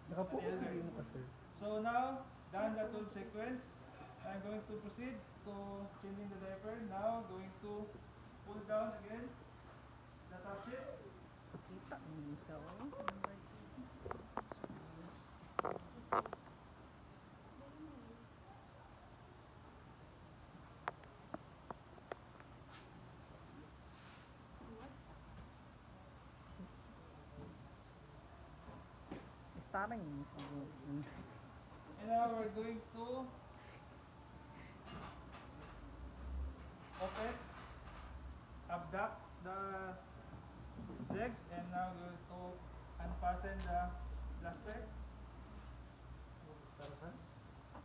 Nakapokus na mo ka, sir. So now, done the 12 sequence. I'm going to proceed to changing the diaper. Now, going to pull down again the top sheet. Kita mo siya, oh. Starring mo siya. And now we're going to open, abduct the legs, and now we're going to unfasten the plaster.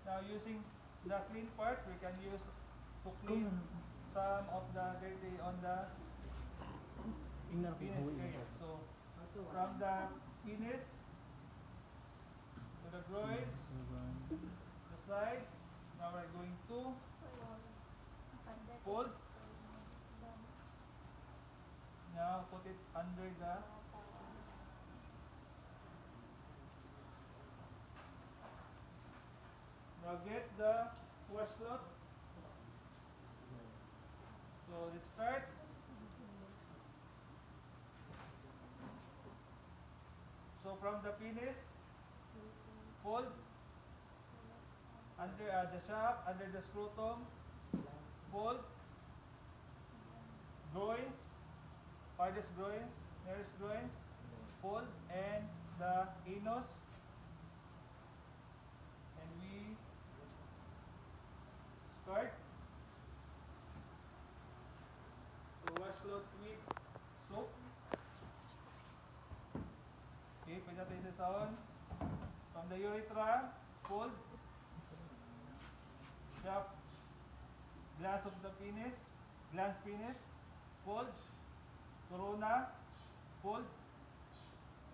Now using the clean part, we can use to clean some of the dirty on the Inner penis area. So from the penis to the groins, the sides, now we're going to fold. Now put it under the now get the washcloth. So let's start. So from the penis, fold under the shaft, under the scrotum, fold, groins, farthest groins, nearest groins, fold, and the anus. And we start to washcloth with soap. Okay, pwede natin isasaon. From the urethra, fold, shaft, glans of the penis, glans penis, fold, corona, fold,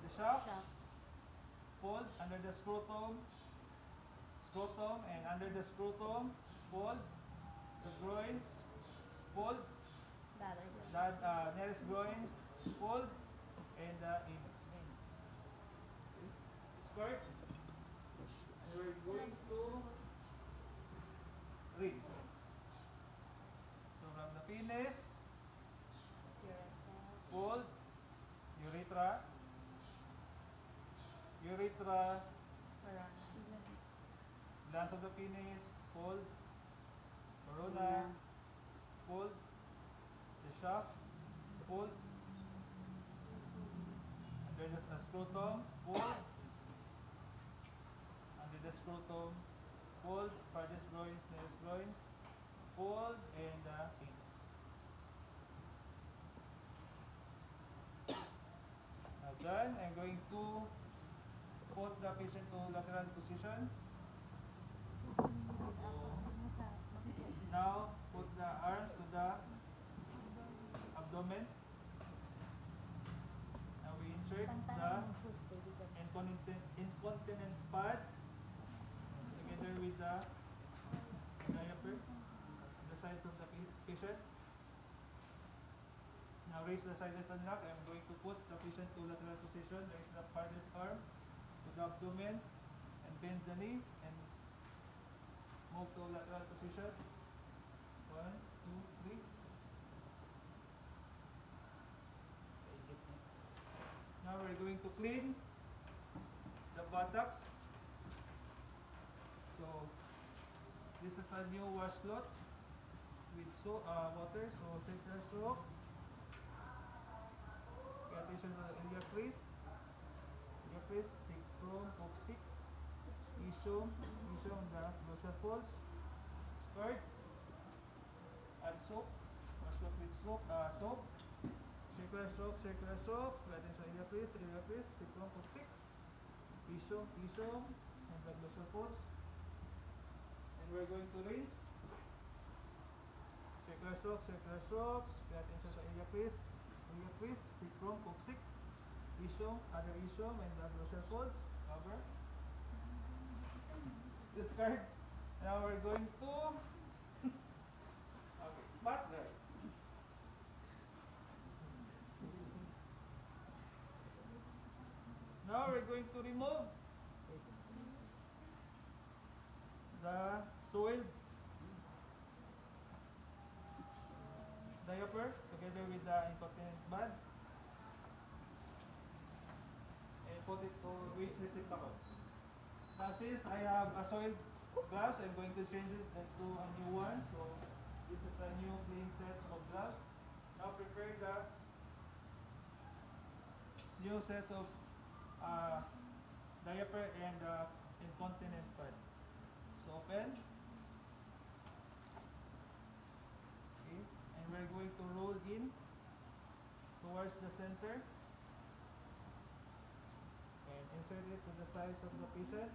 the shaft, fold under the scrotum, and under the scrotum, fold, the groins, fold, the nearest groins, fold, and the anus. Skirt, and we're going to rinse. So from the penis, fold, urethra, glans of the penis, fold, corona, fold, the shaft, fold, under the scrotum, fold, under the scrotum, fold, farthest groins, nearest groins, fold, and the anus. Now done, I'm going to put the patient to lateral position. Now put the arms to the abdomen. Now we insert the incontinent pad together with the diaper on the sides of the patient. Now raise the sides and neck. I'm going to put the patient to lateral position. Raise the farthest arm to the abdomen and bend the knee and move to lateral position. 1, 2, 3. Now we're going to clean the buttocks. So this is a new washcloth with water. So circular stroke. Pay attention to the iliac crease, sacrum, coccyx, ischium, the dorsal folds, skirt, add soap, washcloth with soap, circular strokes, pay attention to iliac crease, sacrum, coccyx, ischium, and the dorsal folds. And we're going to rinse. Circular strokes, pay attention to iliac crease, sacrum, coccyx, ischium, other ischium, and the dorsal folds. Cover. Discard. Now we're going to okay, butler. Now we're going to remove the soiled diaper together with the incontinent pad and put it to waste receptacle. Now since I have a soiled gloves, I'm going to change it into a new one. So this is a new clean set of gloves. Now prepare the new sets of diaper and incontinent pad. So open. Okay. And we're going to roll in towards the center and insert it to the sides of the patient.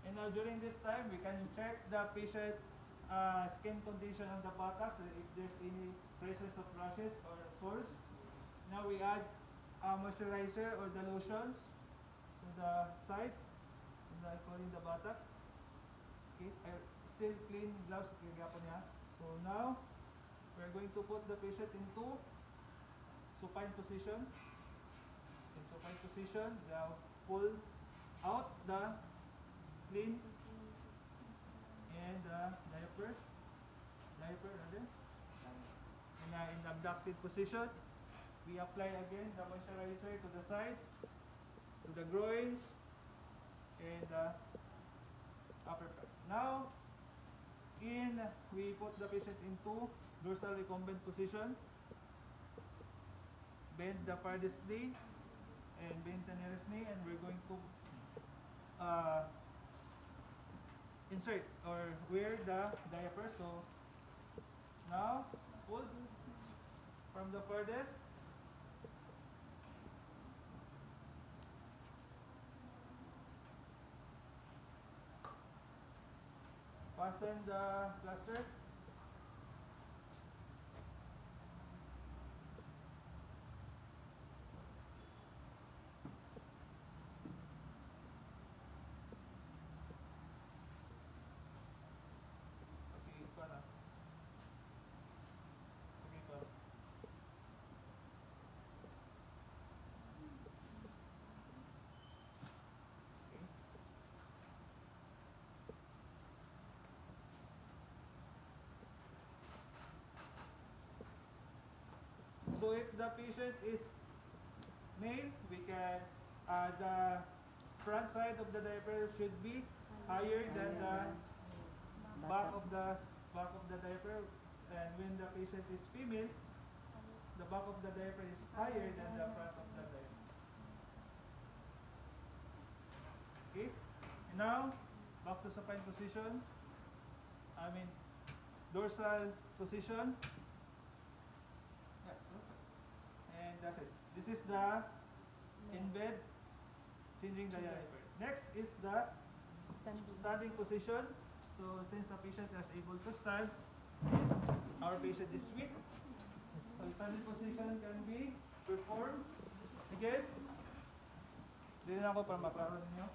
And now during this time, we can check the patient skin condition on the buttocks if there's any traces of rashes or sores. Now we add moisturizer or the lotions to the sides, including the buttocks. Okay, still clean gloves kagapon niya. So now we're going to put the patient into supine position. In supine position, now pull out the clean and diaper rather. In abducted position, we apply again the moisturizer to the sides, to the groins, and the upper part. Now, we put the patient into dorsal recumbent position. Bend the farthest knee and bend the nearest knee, and we're going to insert or wear the diaper. So now pull from the furthest. Fasten the plaster. Okay, ito na. Okay, ito. Okay. So if the patient is male, we can the front side of the diaper should be higher than the back of the diaper, and when the patient is female, the back of the diaper is higher than the front of the diaper. Okay, and now back to supine position. Dorsal position. Yeah, and that's it. This is the in bed changing the diaper. Next is the standing position. So since the patient is able to stand, our patient is weak. So standing position can be performed. Again, din ako para maklaro ninyo.